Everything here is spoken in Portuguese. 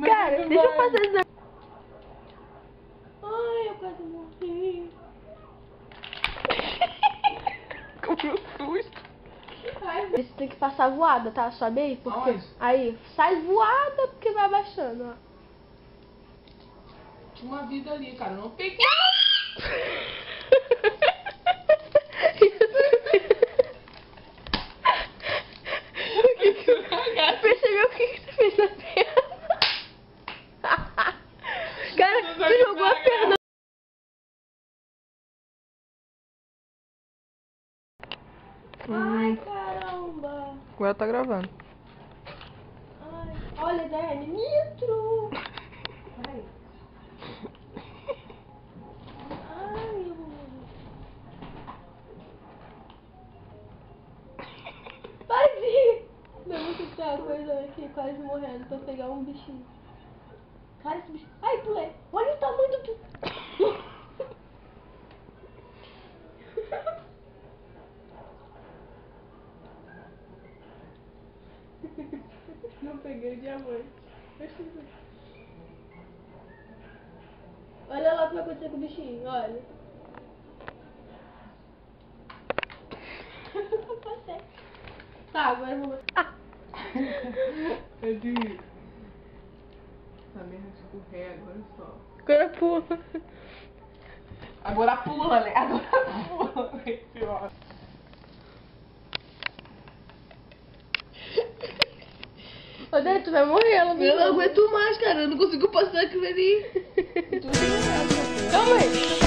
Cara, deixa eu fazer isso. Ai, eu quase morri. Com um susto. Você tem que passar voada, tá? Sobe aí, porque... Aonde? Aí, sai voada porque vai abaixando, ó. Tinha uma vida ali, cara. Eu não peguei. Percebeu o que você fez na perna? Cara, tu jogou a perna. Ai, caramba. Agora tá gravando. Ai, olha, Dani, nitro. Ai. Ai, eu vou morrer. Vai vir. Vamos ficar coisa aqui, quase morrendo pra pegar um bichinho. Cara, esse bicho... Ai, pulei. Olha o tamanho do... Não peguei o diamante. Olha lá o que vai acontecer com o bichinho, olha. Passei. Tá, agora eu vou... Edi. Essa merda escorrega, olha só. Agora pula. Agora pula, né? Agora pula. Esse ó. Ô, Dani, tu vai morrer, ela não... Eu não aguento mais, cara. Eu não consigo passar aquilo ali. Calma aí.